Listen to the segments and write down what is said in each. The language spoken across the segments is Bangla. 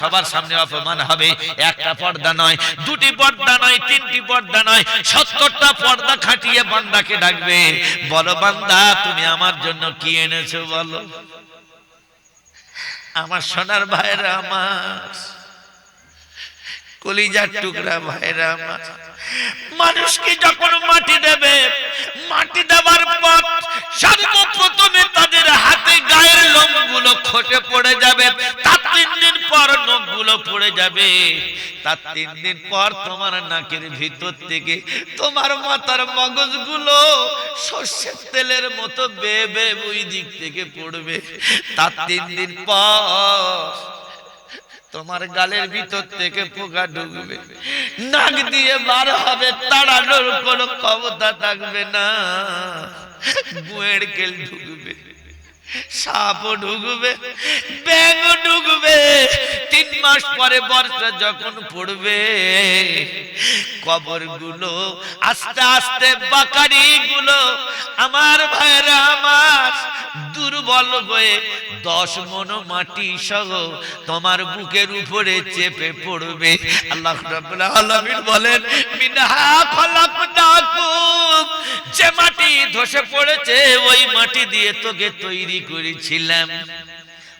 সবার সামনে অপমান হবে। একটা পর্দা নয়, দুটি পর্দা নয়, তিনটি পর্দা নয়, 70টা পর্দা খাটিয়ে বান্দাকে ডাকবে, বলো বান্দা তুমি আমার জন্য কি এনেছো বলো। আমার সোনার ভাইরা, আমার কলিজার টুকরা ভাইরা আমার, মানুষকে যখন মাটি দেবে, মাটি দেওয়ার পর সর্বপ্রথমে তাদের হাতে গায়ের লোমগুলো খসে পড়ে যাবে, তার 3 দিন পর নখগুলো পড়ে যাবে, তার 3 দিন পর তোমার নাকের ভিতর থেকে তোমার মাথার মগজগুলো সর্ষের তেলের মতো বেয়ে বেয়ে ওই দিক থেকে পড়বে, তার 3 দিন পর তোমার গালের ভিতর থেকে পোকা ঢুকবে, নাক দিয়ে বার হবে, তাড়ানোর কোনো ক্ষমতা থাকবে না, গুয়ের কেল ঢুকবে, সাপও ঢুকবে, ব্যাঙও ঢুকবে। 3 মাস পরে বর্ষা যখন পড়বে, কবরগুলো আস্তে আস্তে বাকারিগুলো আমার ভাইরা আমার দুর্বল হয়ে 10 মণ মাটি সহ তোমার বুকের উপরে চেপে পড়বে। আল্লাহ রাব্বুল আলামিন বলেন, মিনহা খলাকনাকুম, যে মাটি ধসে পড়েছে ওই মাটি দিয়ে তোকে তৈরি করেছিলাম,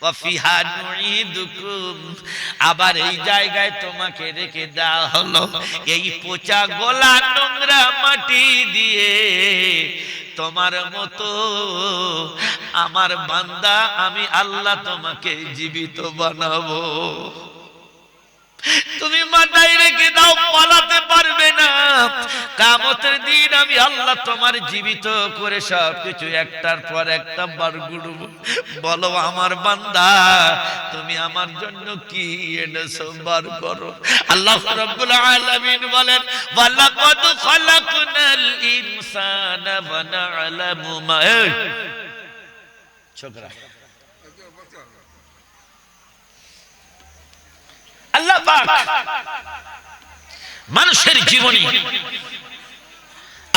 ওয়া ফিহা নুঈদুকুম, আবার এই জায়গায় তোমাকে রেখে দেওয়া হলো। এই পচা গোলা নোংরা মাটি দিয়ে তোমার মতো আমার বান্দা আমি আল্লাহ তোমাকে জীবিত বানাবো। তুমি মাথায় রেখে দাও, পালাতে পারবে না। কিয়ামতের দিন আমি আল্লাহ তোমার জীবিত করে সবকিছু একটার পর একটা বার গুড়ব। বলো আমার বান্দা তুমি আমার জন্য কি এনেছো, বার করো। আল্লাহ রাব্বুল আলামিন বলেন, ওয়ালাকাদ খালাকনাল ইনসানা ওয়া না'লামু মা, ছোকরা আল্লাহ পাক মানুষের জীবনী,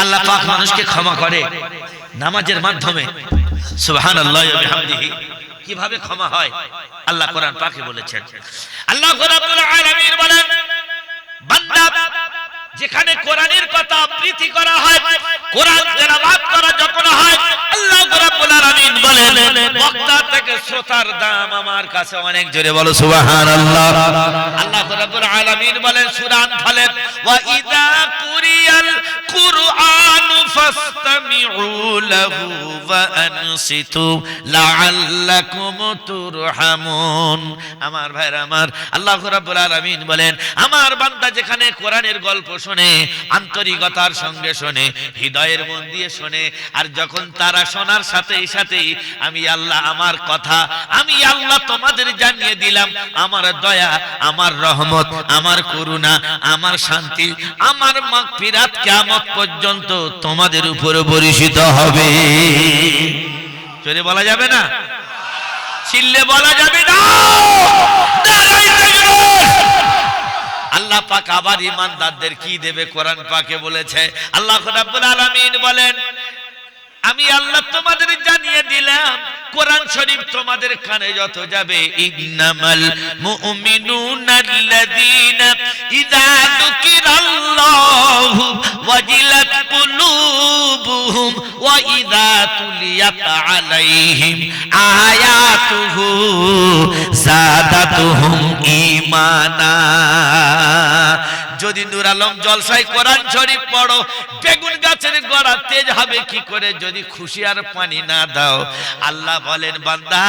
আল্লাহ পাক মানুষকে ক্ষমা করে নামাজের মাধ্যমে। সুবহানাল্লাহি ওয়া বিহামদিহি। কিভাবে ক্ষমা হয় আল্লাহ কোরআন পাকে বলেছেন। আল্লাহ রাব্বুল আলামিন বলেন, বান্দা যেখানে কোরআনের কথা আবৃত্তি করা হয়, কোরআন তেলাওয়াত করা যখন হয়, আল্লাহ রাব্বুল আলামিন বলেন বক্তা থেকে শ্রোতার দাম আমার কাছে অনেক। জোরে বলো সুবহানাল্লাহ। আল্লাহ রাব্বুল আলামিন বলেন সূরা আনফালে, ওয়া ইযা কুরিয়াল কুরআনু ফাসতামিউ লাহু ওয়া আনসিতু লাআল্লাকুম তুরহামুন। আমার ভাইরা আমার, আল্লাহ রাব্বুল আলামিন বলেন আমার বান্দা যেখানে কোরআনের গল্প শোনে, আন্তরিকতার সঙ্গে শোনে, হৃদয়ের মন দিয়ে শোনে, আর যখন তারা শোনার সাথেই সাথেই আমি আল্লাহ আমার কথা আমি আল্লাহ তোমাদের জানিয়ে দিলাম, আমার দয়া, আমার রহমত, আমার করুণা, আমার শান্তি, আমার মাগফিরাত কিয়ামত পর্যন্ত তোমাদের উপরে বর্ষিত হবে। জোরে বলা যাবে না, চিল্লে বলা যাবে না। আল্লাহ পাক আবার ঈমানদারদের কি দেবে কোরআন পাকে বলেছে। আল্লাহ রাব্বুল আলামিন বলেন আমি আল্লাহ তোমাদের জানিয়ে দিলাম, কোরআন শরীফ তোমাদের কানে যত যাবে, ইন্নামাল মুমিনুনাল্লাযীনা ইযা যুকিরাল্লাহু ওয়াজিলাত কুলুবুহুম ওয়া ইযা তুলিয়াত আলাইহিম আয়াতুহু যাদাতুহুম ঈমানা। যদি নূর আলম জলসায় কোরআন শরীফ পড়ো, বেগুন গাছের গোড়া তেজ হবে কি করে যদি খুশি আর পানি না দাও। আল্লাহ বলেন বান্দা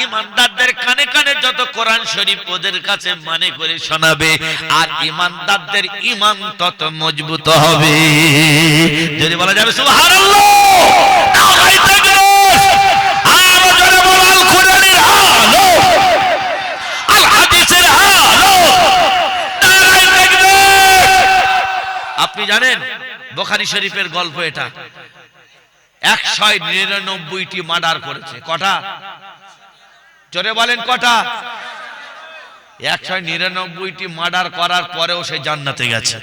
ঈমানদারদের কানে কানে যত কোরআন শরীফ ওদের কাছে মানে করে শোনাবে, আর ঈমানদারদের ঈমান তত মজবুত হবে। যদি বলা যাবে সুবহানাল্লাহ। আর জোরে বলো আল কোরআনের আলো, আল হাদিসের আলো। আপনি জানেন বুখারী শরীফের গল্প এটা, 199টি মার্ডার করেছে। কটা? জোরে বলেন কটা? 199টি মার্ডার করার পরেও সে জান্নাতে গেছে।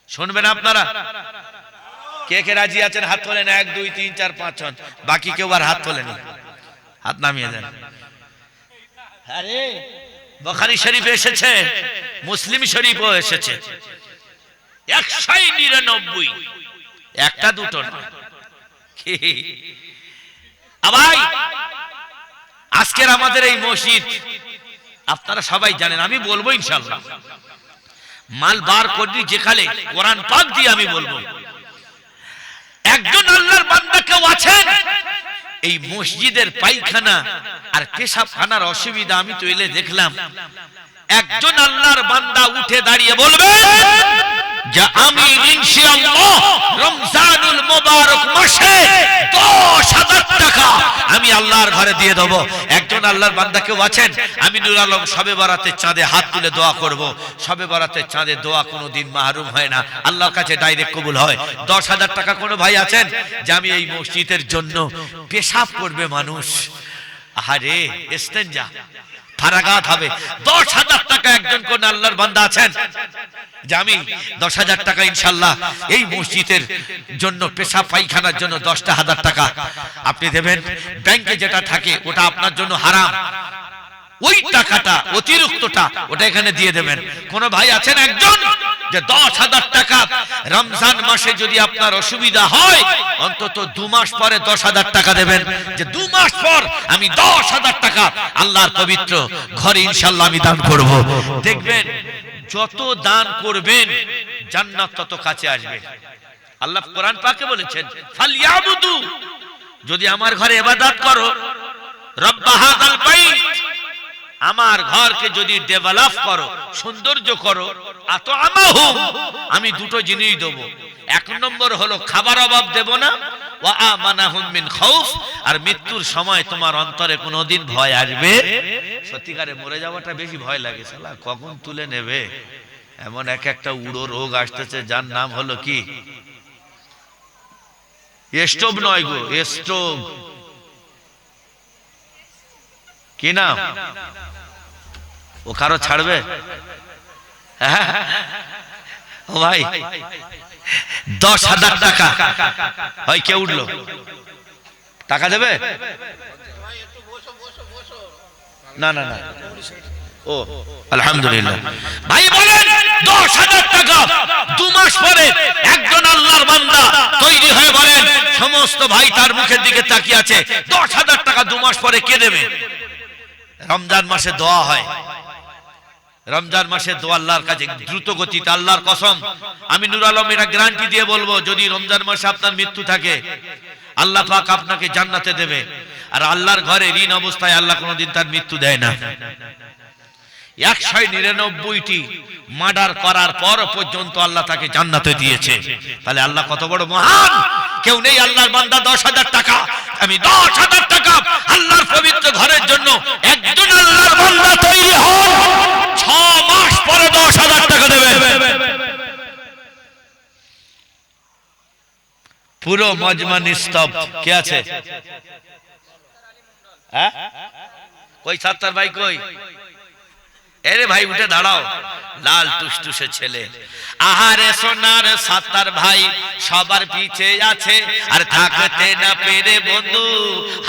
শুনবেন আপনারা? কে কে রাজি আছেন হাত তোলেন। 1 2 3 4 5 6। বাকি কেউ আর হাত তোলেনি, হাত নামিয়ে দেন। আরে বুখারী শরীফে এসেছে, মুসলিম শরীফও এসেছে, 199, একটা দুটো না। ভাই আজকের আমাদের এই মসজিদ আপনারা সবাই জানেন, আমি বলবো ইনশাআল্লাহ, মাল বার করি যেখানে কোরআন পাক দিয়ে আমি বলবো, একজন আল্লাহর বান্দা কেউ আছেন এই মসজিদের পায়খানা আর পেশাবখানার অসুবিধা আমি তো এলে দেখলাম, একজন আল্লাহর বান্দা উঠে দাঁড়িয়ে বলবে যে আমি ইনশাআল্লাহ রমজানুল মুবারক মাসে 10,000 টাকা আমি আল্লাহর ঘরে দিয়ে দেব। একজন আল্লাহর বান্দা কেউ আছেন? আমি নূর আলম শবে বরাতের চাঁদে হাত তুলে দোয়া করব। শবে বরাতের চাঁদে দোয়া কোনোদিন মাহরুম হয় না, আল্লাহর কাছে ডাইরেক্ট কবুল হয়। 10,000 টাকা কোনো ভাই আছেন যে আমি এই মসজিদের জন্য পেশাব করবে মানুষ, আরে ইস্তেঞ্জা ফারাগাত হবে, 10,000 টাকা একজন কোন আল্লাহর বান্দা আছেন যে আমি 10,000 টাকা ইনশাআল্লাহ এই মসজিদের জন্য পেশাব পায়খানার জন্য 10,000 টাকা আপনি দেবেন? ব্যাংকে যেটা থাকে ওটা আপনার জন্য হারাম, ওই টাকাটা অতিরিক্তটা ওটা এখানে দিয়ে দেবেন। কোন ভাই আছেন একজন যে 10,000 টাকা রমজান মাসে যদি আপনার অসুবিধা হয় অন্তত 2 মাস পরে 10,000 টাকা দেবেন, যে 2 মাস পর আমি 10,000 টাকা আল্লাহর পবিত্র ঘরে ইনশাআল্লাহ আমি দান করব। দেখবেন যত দান করবেন জান্নাত তত কাছে আসবে। আল্লাহ কোরআন পাকে বলেছেন ফালইয়াবুদু, যদি আমার ঘরে ইবাদত করো, রব্ব হাযাল বাইত, আমার ঘরকে যদি ডেভেলপ করো, সৌন্দর্য করো, আতআমাহুম, আমি দুটো জিনিস দেব। এক নম্বর হলো খাবার অভাব দেব না, ওয়া আমানাহুম মিন খাউফ, আর মৃত্যুর সময় তোমার অন্তরে কোনোদিন ভয় আসবে? সত্যিকারে মরে যাওয়াটা বেশি ভয় লাগে, শালা কখন তুলে নেবে, এমন এক একটা উড়ো রোগ আসতেছে যার নাম হলো কি স্টোভ, নয় গো স্টোভ, কি নাম? ও কারো ছাড়বে? ও ভাই 10,000 টাকা হয়, কে উঠলো? টাকা দেবে? না না না, ও আলহামদুলিল্লাহ। ভাই বলেন 10,000 টাকা 2 মাস পরে একজন আল্লাহর বান্দা তৈরি হয়ে বলেন, সমস্ত ভাই তার মুখের দিকে তাকিয়ে আছে, 10,000 টাকা 2 মাস পরে কে দেবে? রমজান মাসে দোয়া হয়, রমজান মাসে দোয়া আল্লাহর কাছে দ্রুত গতিতে, আল্লাহর কসম আমি নূর আলম এটা গ্যারান্টি দিয়ে বলবো, যদি রমজান মাসে আপনার মৃত্যু থাকে আল্লাহ পাক আপনাকে জান্নাতে দেবে। আর আল্লাহর ঘরে ঋণ অবস্থায় আল্লাহ কোনোদিন তার মৃত্যু দেয় না। 199টি মার্ডার করার পর পর্যন্ত আল্লাহ তাকে জান্নাতে দিয়েছে। তাহলে আল্লাহ কত বড় মহান! কেউ নেই আল্লাহর বান্দা 10,000 টাকা, আমি 10,000 টাকা আল্লাহর পবিত্র ঘরের জন্য একজন আল্লাহর বান্দা তৈরি হন, 6 মাস পরে 10,000 টাকা দেবে। পুরো মজমা নিস্তব্ধ, কে আছে? হ্যাঁ কই সাত্তার ভাই কই? এরে ভাই উঠে দাঁড়াও, লাল টুসটুসে ছেলে। আহারে সোনার সাত্তার ভাই সবার পিছে আছে, আর থাকতে না পেরে বন্ধু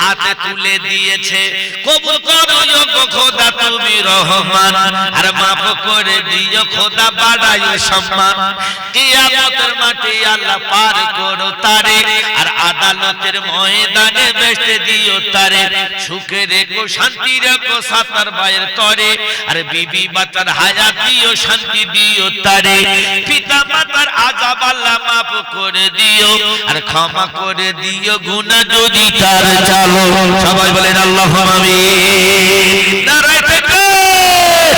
হাতে তুলে দিয়েছে। কবুল করো গো খোদা তুমি রহমান, আর মাফ করে দিও খোদা বাড়াই সম্মান। কিয়ামতের মাঠে আল্লাহ পার করো তারে, আর আদালতের ময়দানে বেচতে দিও তারে। সুখে রেখো শান্তি রেখো সাত্তার ভাইয়ের তরে, আর বিবি বাচ্চার হায়াত দিও শান্তি দিও তারে। পিতা মাতার আযাব আল্লাহ মাফ করে দিও, আর ক্ষমা করে দিও গুনাহ যদি তার চালো। সবাই বলেন আল্লাহুম্মা আমিন। নারায়ে তাকবীর।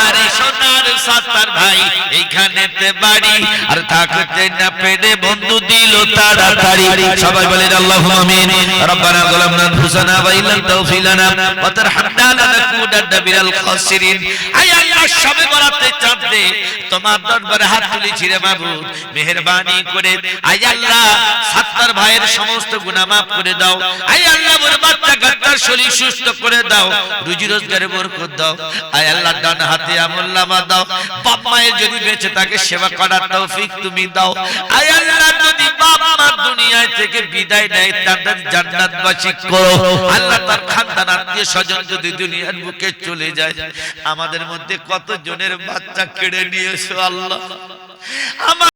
আরে সোনার সাত্তার ভাই এইখানেতে বাড়ি, আর থাকতে না পেরে বন্ধু দিল তাড়াতাড়ি। সবাই বলেন আল্লাহুম্মা আমিন। রব্বানা যালামনা আনফুসানা ওয়া ইল্লাম তাগফির লানা ওয়া তারহামনা লানাকুনান্না মিনাল খাসিরিন। আয় আল্লাহ শবে বরাতে চাঁদ দে তোমার দরবারে হাত তুলেছি রে মাবুদ, মেহেরবানি করে আয় আল্লাহ সাত্তার ভাইয়ের সমস্ত গুনাহ মাফ করে দাও। আয় আল্লাহ ওর বাচ্চা কাচ্চার শরীর সুস্থ করে দাও, রুজি রোজগারে বরকত দাও। আয় আল্লাহ ডান হাতে আমলনামা দাও, বাপ মায়ের যদি বেঁচে থাকে সেবা করার তৌফিক তুমি দাও। আয় আল্লাহ যদি বাপ আমার দুনিয়ায় থেকে বিদায় নেয় তাদের জান্নাতবাসী করো আল্লাহ। তার খানদান আত্মীয় স্বজন যদি দুনিয়ার বুকে চলে যায়, আমাদের মধ্যে কত জনের বাচ্চা কেড়ে নিয়েছো আল্লাহ। আমার